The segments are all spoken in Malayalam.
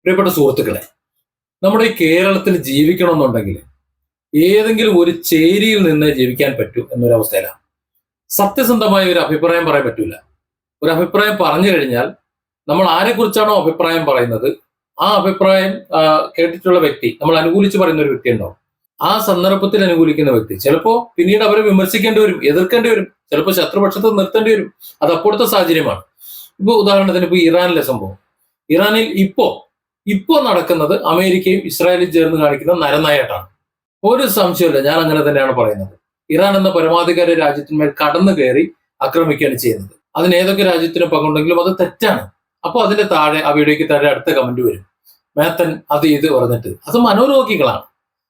പ്രിയപ്പെട്ട സുഹൃത്തുക്കളെ, നമ്മുടെ ഈ കേരളത്തിൽ ജീവിക്കണമെന്നുണ്ടെങ്കിൽ ഏതെങ്കിലും ഒരു ചേരിയിൽ നിന്ന് ജീവിക്കാൻ പറ്റൂ എന്നൊരവസ്ഥയിലാണ്. സത്യസന്ധമായ ഒരു അഭിപ്രായം പറയാൻ പറ്റൂല. ഒരു അഭിപ്രായം പറഞ്ഞു കഴിഞ്ഞാൽ നമ്മൾ ആരെക്കുറിച്ചാണോ അഭിപ്രായം പറയുന്നത് ആ അഭിപ്രായം കേട്ടിട്ടുള്ള വ്യക്തി, നമ്മൾ അനുകൂലിച്ച് പറയുന്ന ഒരു വ്യക്തി ഉണ്ടാവും. ആ സന്ദർഭത്തിൽ അനുകൂലിക്കുന്ന വ്യക്തി ചിലപ്പോൾ പിന്നീട് അവരെ വിമർശിക്കേണ്ടി വരും, എതിർക്കേണ്ടി വരും, ചിലപ്പോൾ ശത്രുപക്ഷത്ത് നിർത്തേണ്ടി വരും. അത് അപ്പോഴത്തെ സാഹചര്യമാണ്. ഉദാഹരണത്തിന് ഇറാനിലെ സംഭവം. ഇറാനിൽ ഇപ്പോ നടക്കുന്നത് അമേരിക്കയും ഇസ്രായേലും ചേർന്ന് കാണിക്കുന്ന നരനായാട്ടാണ്. ഒരു സംശയമില്ല, ഞാൻ അങ്ങനെ തന്നെയാണ് പറയുന്നത്. ഇറാൻ എന്ന പരമാധികാര രാജ്യത്തിന്മേൽ കടന്നു കയറി ആക്രമിക്കുകയാണ് ചെയ്യുന്നത്. അതിന് ഏതൊക്കെ രാജ്യത്തിന് പങ്കുണ്ടെങ്കിലും അത് തെറ്റാണ്. അപ്പോൾ അതിന്റെ താഴെ ആ വീഡിയോയ്ക്ക് താഴെ അടുത്ത കമന്റ് വരും, മേത്തൻ അത് ഇത് പറഞ്ഞിട്ട്. അത് മനോരോഗികളാണ്.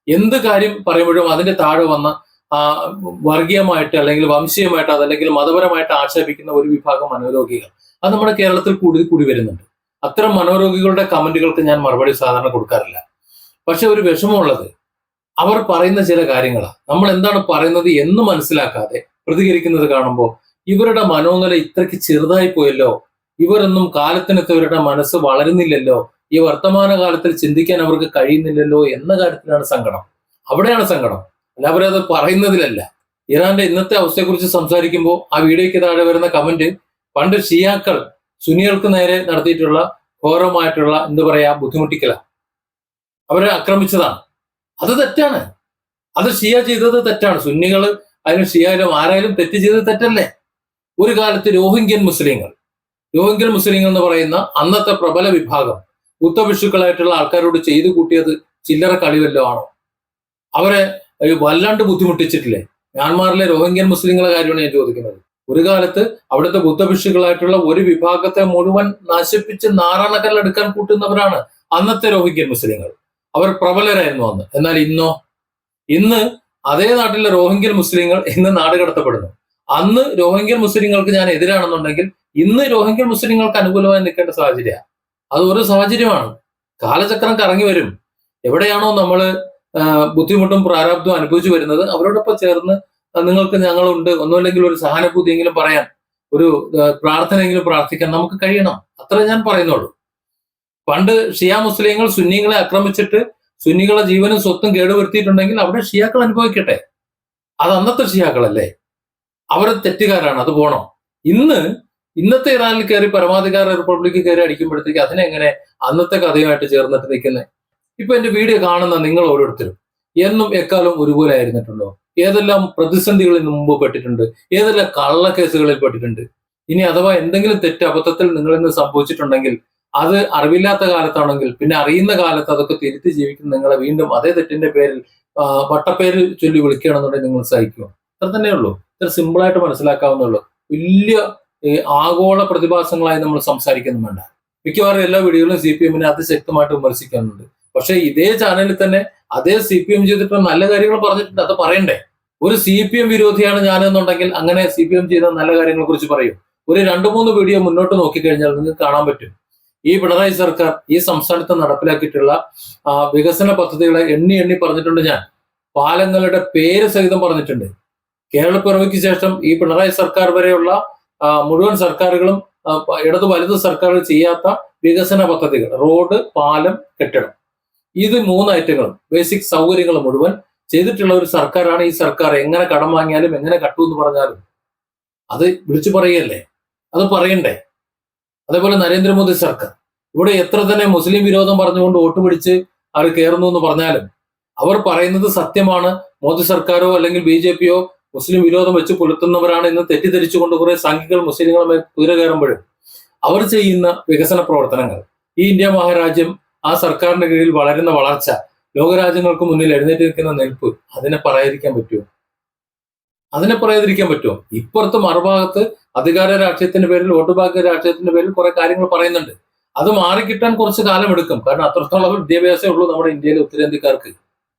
എന്ത് കാര്യം പറയുമ്പോഴും അതിന്റെ താഴെ വന്ന വർഗീയമായിട്ട് അല്ലെങ്കിൽ വംശീയമായിട്ട് അതല്ലെങ്കിൽ മതപരമായിട്ട് ആക്ഷേപിക്കുന്ന ഒരു വിഭാഗം മനോരോഗികൾ അത് നമ്മുടെ കേരളത്തിൽ കൂടി വരുന്നുണ്ട്. അത്തരം മനോരോഗികളുടെ കമന്റുകൾക്ക് ഞാൻ മറുപടി സാധാരണ കൊടുക്കാറില്ല. പക്ഷെ ഒരു വിഷമമുള്ളത്, അവർ പറയുന്ന ചില കാര്യങ്ങളാണ്. നമ്മൾ എന്താണ് പറയുന്നത് എന്ന് മനസ്സിലാക്കാതെ പ്രതികരിക്കുന്നത് കാണുമ്പോൾ ഇവരുടെ മനോനില ഇത്രയ്ക്ക് ചെറുതായി പോയല്ലോ, ഇവരൊന്നും കാലത്തിനൊത്തവരുടെ മനസ്സ് വളരുന്നില്ലല്ലോ, ഈ വർത്തമാന കാലത്തിൽ ചിന്തിക്കാൻ അവർക്ക് കഴിയുന്നില്ലല്ലോ എന്ന കാര്യത്തിലാണ് സങ്കടം. അവിടെയാണ് സങ്കടം, അല്ല അവരത് പറയുന്നതിലല്ല. ഇറാന്റെ ഇന്നത്തെ അവസ്ഥയെക്കുറിച്ച് സംസാരിക്കുമ്പോൾ ആ വീഡിയോയ്ക്ക് താഴെ വരുന്ന കമന്റ്, പണ്ട് ഷിയാക്കൾ സുന്നികൾക്ക് നേരെ നടത്തിയിട്ടുള്ള ഘോരമായിട്ടുള്ള ബുദ്ധിമുട്ടിക്കലാണ്, അവരെ ആക്രമിച്ചതാണ്. അത് തെറ്റാണ്. അത് ഷിയ ചെയ്തത് തെറ്റാണ്. സുന്നികൾ അതിന് ഷിയായാലും ആരായാലും തെറ്റ് ചെയ്തത് തെറ്റല്ലേ? ഒരു കാലത്ത് രോഹിംഗ്യൻ മുസ്ലിങ്ങൾ എന്ന് പറയുന്ന അന്നത്തെ പ്രബല വിഭാഗം ബുദ്ധഭിക്ഷുക്കളായിട്ടുള്ള ആൾക്കാരോട് ചെയ്തു കൂട്ടിയത് ചില്ലറ കളിവല്ലോ ആണോ? അവരെ വല്ലാണ്ട് ബുദ്ധിമുട്ടിച്ചിട്ടില്ലേ? മ്യാൻമാറിലെ രോഹിംഗ്യൻ മുസ്ലിങ്ങളെ കാര്യമാണ് ഞാൻ ചോദിക്കുന്നത്. ഒരു കാലത്ത് അവിടുത്തെ ബുദ്ധഭിക്ഷുക്കളായിട്ടുള്ള ഒരു വിഭാഗത്തെ മുഴുവൻ നശിപ്പിച്ച് നാറാണക്കല്ലെടുക്കാൻ കൂട്ടുന്നവരാണ് അന്നത്തെ രോഹിംഗ്യൻ മുസ്ലിങ്ങൾ. അവർ പ്രബലരായിരുന്നു അന്ന്. എന്നാൽ ഇന്ന് അതേ നാട്ടിലെ രോഹിംഗ്യൻ മുസ്ലിങ്ങൾ ഇന്ന് നാട് കടത്തപ്പെടുന്നു. അന്ന് രോഹിംഗ്യൻ മുസ്ലിങ്ങൾക്ക് ഞാൻ എതിരാണെന്നുണ്ടെങ്കിൽ ഇന്ന് രോഹിംഗ്യൻ മുസ്ലിങ്ങൾക്ക് അനുകൂലമായി നിൽക്കേണ്ട സാഹചര്യമാണ്. അത് ഒരു സാഹചര്യമാണ്. കാലചക്രം കറങ്ങി വരും. എവിടെയാണോ നമ്മൾ ബുദ്ധിമുട്ടും പ്രാരാബ്ദവും അനുഭവിച്ചു വരുന്നത് അവരോടൊപ്പം ചേർന്ന് നിങ്ങൾക്ക് ഞങ്ങളുണ്ട്, ഒന്നുമില്ലെങ്കിൽ ഒരു സഹാനുഭൂതിയെങ്കിലും പറയാൻ, ഒരു പ്രാർത്ഥനയെങ്കിലും പ്രാർത്ഥിക്കാൻ നമുക്ക് കഴിയണം. അത്ര ഞാൻ പറയുന്നുള്ളൂ. പണ്ട് ഷിയ മുസ്ലിങ്ങൾ സുന്നികളെ ആക്രമിച്ചിട്ട് സുന്നികളെ ജീവനും സ്വത്തും കേടുവരുത്തിയിട്ടുണ്ടെങ്കിൽ അവിടെ ഷിയാക്കൾ അനുഭവിക്കട്ടെ. അത് അന്നത്തെ ഷിയാക്കളല്ലേ? അവർ തെറ്റുകാരാണ്, അത് പോണം. ഇന്നത്തെ ഇറാനിൽ കയറി പരമാധികാര റിപ്പബ്ലിക്ക് കയറി അടിക്കുമ്പോഴത്തേക്ക് അതിനെങ്ങനെ അന്നത്തെ കഥയുമായിട്ട് ചേർന്നിട്ട് നിൽക്കുന്നത്? ഇപ്പൊ എന്റെ വീഡിയോ കാണുന്ന നിങ്ങൾ ഓരോരുത്തരും എന്നും എക്കാലവും ഒരുപോലെ ആയിരുന്നിട്ടുണ്ടോ? ഏതെല്ലാം പ്രതിസന്ധികളിൽ മുമ്പ് പെട്ടിട്ടുണ്ട്, ഏതെല്ലാം കള്ളക്കേസുകളിൽ പെട്ടിട്ടുണ്ട്. ഇനി അഥവാ എന്തെങ്കിലും തെറ്റ് അബദ്ധത്തിൽ നിങ്ങളിൽ നിന്ന് സംഭവിച്ചിട്ടുണ്ടെങ്കിൽ അത് അറിവില്ലാത്ത കാലത്താണെങ്കിൽ പിന്നെ അറിയുന്ന കാലത്ത് അതൊക്കെ തിരുത്തി ജീവിക്കുന്ന നിങ്ങളെ വീണ്ടും അതേ തെറ്റിന്റെ പേരിൽ വട്ടപ്പേര് ചൊല്ലി വിളിക്കുകയാണെന്നുണ്ടെങ്കിൽ നിങ്ങൾ സഹിക്കുമോ? അത്ര തന്നെ ഉള്ളൂ. ഇത്ര സിമ്പിളായിട്ട് മനസ്സിലാക്കാവുന്നുള്ളൂ. വലിയ ആഗോള പ്രതിഭാസങ്ങളായി നമ്മൾ സംസാരിക്കുന്നു വേണ്ട. മിക്കവാറും എല്ലാ വീഡിയോകളും CPM അതിശക്തമായിട്ട് വിമർശിക്കുന്നുണ്ട്. പക്ഷെ ഇതേ ചാനലിൽ തന്നെ അതേ CPM ചെയ്തിട്ട് നല്ല കാര്യങ്ങൾ പറഞ്ഞിട്ടുണ്ട്. അത് പറയണ്ടേ? ഒരു CPM വിരോധിയാണ് ഞാനെന്നുണ്ടെങ്കിൽ അങ്ങനെ CPM ചെയ്ത നല്ല കാര്യങ്ങളെ കുറിച്ച് പറയും. ഒരു 2-3 വീഡിയോ മുന്നോട്ട് നോക്കിക്കഴിഞ്ഞാൽ നിങ്ങൾക്ക് കാണാൻ പറ്റും. ഈ പിണറായി സർക്കാർ ഈ സംസ്ഥാനത്ത് നടപ്പിലാക്കിയിട്ടുള്ള വികസന പദ്ധതികളെ എണ്ണി പറഞ്ഞിട്ടുണ്ട്. ഞാൻ പാലങ്ങളുടെ പേര് സഹിതം പറഞ്ഞിട്ടുണ്ട്. കേരളപ്പിറവിക്ക് ശേഷം ഈ പിണറായി സർക്കാർ വരെയുള്ള മുഴുവൻ സർക്കാരുകളും ഇടതു വലതു സർക്കാരുകൾ ചെയ്യാത്ത വികസന പദ്ധതികൾ, റോഡ്, പാലം, കെട്ടിടം, ഇത് 3 ഐറ്റങ്ങളും ബേസിക് സൗകര്യങ്ങൾ മുഴുവൻ ചെയ്തിട്ടുള്ള ഒരു സർക്കാരാണ് ഈ സർക്കാർ. എങ്ങനെ കടം വാങ്ങിയാലും എങ്ങനെ കട്ടു എന്ന് പറഞ്ഞാലും അത് വിളിച്ചു പറയല്ലേ? അത് പറയണ്ടേ? അതേപോലെ നരേന്ദ്രമോദി സർക്കാർ ഇവിടെ എത്ര തന്നെ മുസ്ലിം വിരോധം പറഞ്ഞുകൊണ്ട് വോട്ട് പിടിച്ച് അവർ കയറുന്നു എന്ന് പറഞ്ഞാലും അവർ പറയുന്നത് സത്യമാണ്. മോദി സർക്കാരോ അല്ലെങ്കിൽ BJPയോ മുസ്ലിം വിരോധം വെച്ച് പുലർത്തുന്നവരാണ് എന്ന് തെറ്റിദ്ധരിച്ചുകൊണ്ട് കുറെ സംഘികൾ മുസ്ലിങ്ങളെ കുതിര കയറുമ്പോഴും അവർ ചെയ്യുന്ന വികസന പ്രവർത്തനങ്ങൾ, ഈ ഇന്ത്യ മഹാരാജ്യം ആ സർക്കാരിന്റെ കീഴിൽ വളരുന്ന വളർച്ച, ലോകരാജ്യങ്ങൾക്ക് മുന്നിൽ എഴുന്നേറ്റ് നിൽക്കുന്ന നിൽപ്പ്, അതിനെ പറയാതിരിക്കാൻ പറ്റുമോ? ഇപ്പുറത്ത് മറുഭാഗത്ത് അധികാര രാഷ്ട്രീയത്തിന്റെ പേരിൽ, വോട്ട് ബാങ്ക് രാഷ്ട്രീയത്തിന്റെ പേരിൽ കുറെ കാര്യങ്ങൾ പറയുന്നുണ്ട്. അത് മാറിക്കിട്ടാൻ കുറച്ച് കാലം എടുക്കും. കാരണം അത്രത്തോളം വിദ്യാഭ്യാസമേ ഉള്ളൂ നമ്മുടെ ഇന്ത്യയിലെ ഉത്തരേന്ത്യക്കാർക്ക്.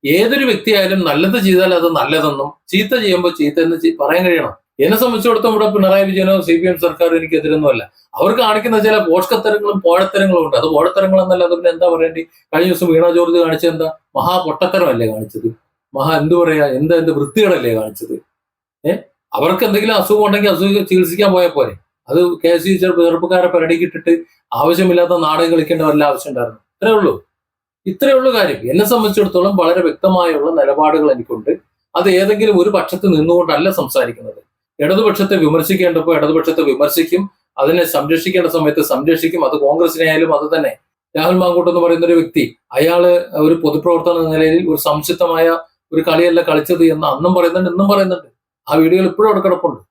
ഏതൊരു വ്യക്തിയായാലും നല്ലത് ചെയ്താൽ അത് നല്ലതെന്നും ചീത്ത ചെയ്യുമ്പോൾ ചീത്ത എന്ന് പറയാൻ കഴിയണം. എന്നെ സംബന്ധിച്ചിടത്തോളം ഇവിടെ പിണറായി വിജയനോ CPM സർക്കാർ എനിക്കെതിരൊന്നുമല്ല. അവർ കാണിക്കുന്ന ചില പോഷകത്തരങ്ങളും പോഴത്തരങ്ങളും ഉണ്ട്. അത് പോഴത്തരങ്ങളെന്നല്ല, അത് പിന്നെ എന്താ പറയേണ്ടി? കഴിഞ്ഞ ദിവസം വീണ ജോർജ് കാണിച്ചത് എന്താ? മഹാപൊട്ടത്തരമല്ലേ കാണിച്ചത്? എന്ത് വൃത്തികളല്ലേ കാണിച്ചത്? അവർക്ക് എന്തെങ്കിലും അസുഖം ഉണ്ടെങ്കിൽ അസുഖം ചികിത്സിക്കാൻ പോയാൽ പോരെ? അത് KSU ചെറുപ്പക്കാരെ പെരടിക്കിട്ടിട്ട് ആവശ്യമില്ലാത്ത നാടകം കളിക്കേണ്ട വല്ല ആവശ്യം ഉണ്ടായിരുന്നു? ഇത്രയേ ഉള്ളൂ കാര്യം. എന്നെ സംബന്ധിച്ചിടത്തോളം വളരെ വ്യക്തമായുള്ള നിലപാടുകൾ എനിക്കുണ്ട്. അത് ഏതെങ്കിലും ഒരു പക്ഷത്ത് നിന്നുകൊണ്ടല്ല സംസാരിക്കുന്നത്. ഇടതുപക്ഷത്തെ വിമർശിക്കേണ്ടപ്പോൾ ഇടതുപക്ഷത്തെ വിമർശിക്കും, അതിനെ സംരക്ഷിക്കേണ്ട സമയത്ത് സംരക്ഷിക്കും. അത് കോൺഗ്രസിനായാലും അത് തന്നെ. രാഹുൽ മാങ്കൂട്ട് എന്ന് പറയുന്ന ഒരു വ്യക്തി, അയാള് ഒരു പൊതുപ്രവർത്തന നിലയിൽ ഒരു സംശുദ്ധമായ ഒരു കളിയല്ല കളിച്ചത് എന്ന് അന്നും പറയുന്നുണ്ട്, ഇന്നും പറയുന്നുണ്ട്. ആ വീഡിയോകൾ ഇപ്പോഴും അവിടെ കിടപ്പുണ്ട്.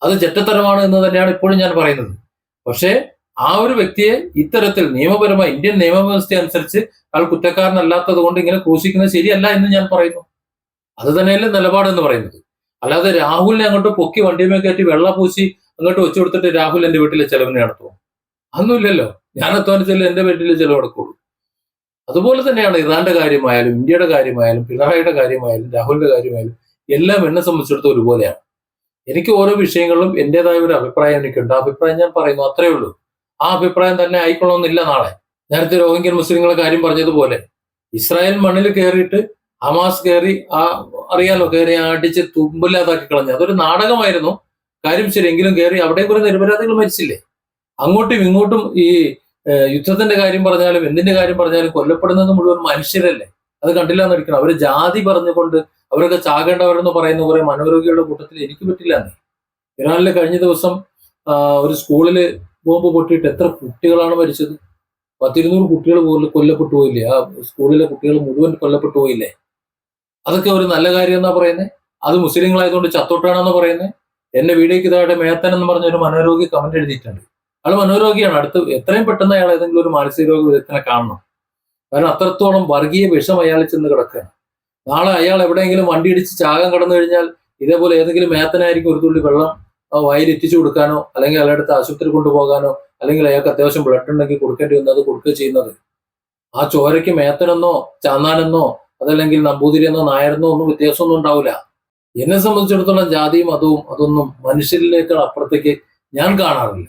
അത് ചെറ്റത്തരമാണ് എന്ന് തന്നെയാണ് ഇപ്പോഴും ഞാൻ പറയുന്നത്. പക്ഷേ ആ ഒരു വ്യക്തിയെ ഇത്തരത്തിൽ നിയമപരമായി ഇന്ത്യൻ നിയമവ്യവസ്ഥ അനുസരിച്ച് അയാൾ കുറ്റക്കാരനല്ലാത്തത് കൊണ്ട് ഇങ്ങനെ ക്രൂശിക്കുന്നത് ശരിയല്ല എന്ന് ഞാൻ പറയുന്നു. അത് തന്നെയല്ലേ നിലപാടെന്ന് പറയുന്നത്. അല്ലാതെ രാഹുലിനെ അങ്ങോട്ട് പൊക്കി വണ്ടിയുമേ കയറ്റി വെള്ള പൂശി അങ്ങോട്ട് വെച്ചു കൊടുത്തിട്ട് രാഹുൽ എന്റെ വീട്ടിലെ ചെലവിനെ നടത്തുമോ? അതൊന്നുമില്ലല്ലോ. ഞാൻ അധ്വാനിച്ചല്ലേ എന്റെ വീട്ടിലെ ചെലവ് നടക്കുള്ളൂ. അതുപോലെ തന്നെയാണ് ഇറാന്റെ കാര്യമായാലും ഇന്ത്യയുടെ കാര്യമായാലും പിണറായിയുടെ കാര്യമായാലും രാഹുലിന്റെ കാര്യമായാലും എല്ലാം എന്നെ സംബന്ധിച്ചിടത്തോളം ഒരുപോലെയാണ്. എനിക്ക് ഓരോ വിഷയങ്ങളിലും എന്റേതായ ഒരു അഭിപ്രായം എനിക്കുണ്ട്. ആ അഭിപ്രായം ഞാൻ പറയുന്നു, അത്രയേ ഉള്ളൂ. ആ അഭിപ്രായം തന്നെ ആയിക്കൊള്ളണമെന്നില്ല നാളെ. നേരത്തെ റോഹിംഗ്യൻ മുസ്ലിങ്ങളെ കാര്യം പറഞ്ഞതുപോലെ ഇസ്രായേൽ മണ്ണിൽ കയറിയിട്ട് ഹമാസ് കയറി അറിയാലോ, കയറി അടിച്ച് തുമ്പില്ലാതാക്കി കളഞ്ഞു. അതൊരു നാടകമായിരുന്നു. കാര്യം ശരി, എങ്കിലും കയറി അവിടെ കുറെ നിരപരാധികൾ മരിച്ചില്ലേ? അങ്ങോട്ടും ഇങ്ങോട്ടും ഈ യുദ്ധത്തിന്റെ കാര്യം പറഞ്ഞാലും എന്തിന്റെ കാര്യം പറഞ്ഞാലും കൊല്ലപ്പെടുന്നത് മുഴുവൻ മനുഷ്യരല്ലേ? അത് കണ്ടില്ല എന്നിരിക്കണം. അവര് ജാതി പറഞ്ഞുകൊണ്ട് അവരൊക്കെ ചാകേണ്ടവരെന്ന് പറയുന്ന കുറെ മനോരോഗികളുടെ കൂട്ടത്തിൽ എനിക്ക് പറ്റില്ല എന്നേ. ഇറാനിലെ കഴിഞ്ഞ ദിവസം ഒരു സ്കൂളില് ബോംബ് പൊട്ടിയിട്ട് എത്ര കുട്ടികളാണ് മരിച്ചത്? 100-200 കുട്ടികൾ പോലും കൊല്ലപ്പെട്ടു പോയില്ലേ? ആ സ്കൂളിലെ കുട്ടികൾ മുഴുവൻ കൊല്ലപ്പെട്ടു പോയില്ലേ? അതൊക്കെ ഒരു നല്ല കാര്യം എന്നാ പറയുന്നത്? അത് മുസ്ലിങ്ങളായതുകൊണ്ട് ചത്തോട്ടാണെന്ന് പറയുന്നത്? എന്റെ വീഡിയോക്ക് ഇതായിട്ട് മേത്തൻ എന്ന് പറഞ്ഞ ഒരു മനോരോഗി കമന്റ് എഴുതിയിട്ടുണ്ട്. അയാൾ മനോരോഗിയാണ്. അടുത്ത് എത്രയും പെട്ടെന്ന് അയാൾ ഏതെങ്കിലും ഒരു മാനസിക രോഗ വിദഗ്ധനെ കാണണം. കാരണം അത്രത്തോളം വർഗീയ വിഷം അയാളിൽ ചെന്ന് കിടക്കുകയാണ്. നാളെ അയാൾ എവിടെയെങ്കിലും വണ്ടി ഇടിച്ച് ചാകാൻ കടന്നു കഴിഞ്ഞാൽ ഇതേപോലെ ഏതെങ്കിലും മേത്തനായിരിക്കും ഒരു തുള്ളി വെള്ളം വയൽ എത്തിച്ചു കൊടുക്കാനോ അല്ലെങ്കിൽ അയാളുടെ അടുത്ത് ആശുപത്രി കൊണ്ടുപോകാനോ അല്ലെങ്കിൽ അയാൾക്ക് അത്യാവശ്യം ബ്ലഡ് ഉണ്ടെങ്കിൽ കൊടുക്കേണ്ടി വന്നത് അത് കൊടുക്കുക ചെയ്യുന്നത്. ആ ചോരയ്ക്ക് മേത്തനെന്നോ ചാന്നാനെന്നോ അതല്ലെങ്കിൽ നമ്പൂതിരിയെന്നോ നായരെന്നോ ഒന്നും വ്യത്യാസമൊന്നും ഉണ്ടാവില്ല. എന്നെ സംബന്ധിച്ചിടത്തോളം ജാതിയും മതവും അതൊന്നും മനുഷ്യരിലേക്കാൾ അപ്പുറത്തേക്ക് ഞാൻ കാണാറില്ല.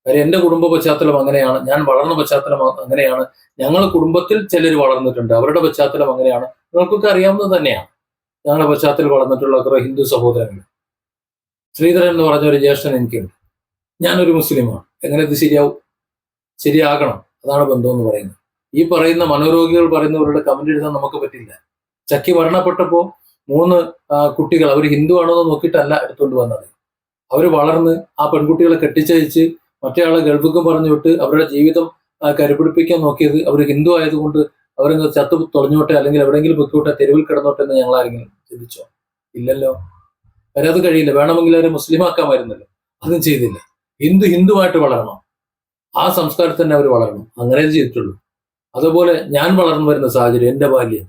കാര്യം എന്റെ കുടുംബ പശ്ചാത്തലം അങ്ങനെയാണ്, ഞാൻ വളർന്ന പശ്ചാത്തലം അങ്ങനെയാണ്, ഞങ്ങൾ കുടുംബത്തിൽ ചിലർ വളർന്നിട്ടുണ്ട്, അവരുടെ പശ്ചാത്തലം അങ്ങനെയാണ്. നിങ്ങൾക്കൊക്കെ അറിയാവുന്നത് തന്നെയാണ്. ഞങ്ങളുടെ പശ്ചാത്തലത്തിൽ വളർന്നിട്ടുള്ള കുറെ ഹിന്ദു സഹോദരങ്ങൾ. ശ്രീധരൻ എന്ന് പറഞ്ഞ ഒരു ജ്യേഷ്ഠൻ എനിക്കുണ്ട്. ഞാനൊരു മുസ്ലിമാണ്. എങ്ങനെ ഇത് ശരിയാകണം? അതാണ് ബന്ധം എന്ന് പറയുന്നത്. ഈ പറയുന്ന മനോരോഗികൾ പറയുന്നവരുടെ കമന്റ് എഴുതാൻ നമുക്ക് പറ്റില്ല. ചക്കി മരണപ്പെട്ടപ്പോ 3 കുട്ടികൾ അവർ ഹിന്ദു ആണോ എന്ന് നോക്കിയിട്ടല്ല എടുത്തുകൊണ്ട് വന്നത്. അവർ വളർന്ന് ആ പെൺകുട്ടികളെ കെട്ടിച്ചയച്ച് മറ്റേ ആളെ ഗൾഫിക്കും പറഞ്ഞു വിട്ട് അവരുടെ ജീവിതം കരുപിടിപ്പിക്കാൻ നോക്കിയത് അവർ ഹിന്ദു ആയതുകൊണ്ട് അവരങ്ങ് ചത്തു തുളഞ്ഞോട്ടെ അല്ലെങ്കിൽ എവിടെയെങ്കിലും പൊയ്ക്കോട്ടെ, തെരുവിൽ കിടന്നോട്ടെ എന്ന് ഞങ്ങൾ ആരെങ്കിലും ചിന്തിച്ചോ? ഇല്ലല്ലോ. കാര്യം അത് കഴിയില്ല. വേണമെങ്കിൽ അവരെ മുസ്ലിം ആക്കാമായിരുന്നല്ലോ. അതും ചെയ്തില്ല. ഹിന്ദുവായിട്ട് വളരണം. ആ സംസ്കാരത്തിൽ തന്നെ അവർ വളരണം. അങ്ങനെ ചെയ്തിട്ടുള്ളൂ. അതുപോലെ ഞാൻ വളർന്നു വരുന്ന സാഹചര്യം, എന്റെ ബാല്യം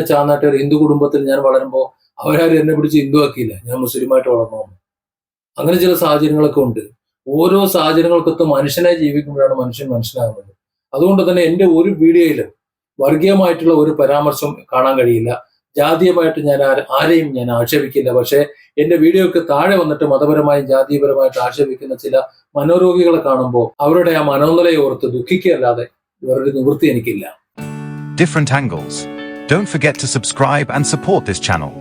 ചാന്നാട്ടെ ഒരു ഹിന്ദു കുടുംബത്തിൽ ഞാൻ വളരുമ്പോൾ അവരാരും എന്നെ പിടിച്ച് ഹിന്ദു ആക്കിയില്ല. ഞാൻ മുസ്ലിമായിട്ട് വളർന്നു. അങ്ങനെ ചില സാഹചര്യങ്ങളൊക്കെ ഉണ്ട്. ഓരോ സാഹചര്യങ്ങൾക്കൊത്ത് മനുഷ്യനായി ജീവിക്കുമ്പോഴാണ് മനുഷ്യനാകുന്നത്. അതുകൊണ്ട് തന്നെ എന്റെ ഒരു വീഡിയോയിലും വർഗീയമായിട്ടുള്ള ഒരു പരാമർശം കാണാൻ കഴിയില്ല. ജാതീയമായിട്ട് ഞാൻ ആരെയും ഞാൻ ആക്ഷേപിക്കില്ല. പക്ഷേ എന്റെ വീഡിയോക്ക് താഴെ വന്നിട്ട് മതപരമായും ജാതീയപരമായിട്ട് ആക്ഷേപിക്കുന്ന ചില മനോരോഗികളെ കാണുമ്പോൾ അവരുടെ ആ മനോനിലയെ ഓർത്ത് ദുഃഖിക്കുകയല്ലാതെ വേറൊരു നിവൃത്തി എനിക്കില്ല. Different angles. Don't forget to subscribe and support this channel.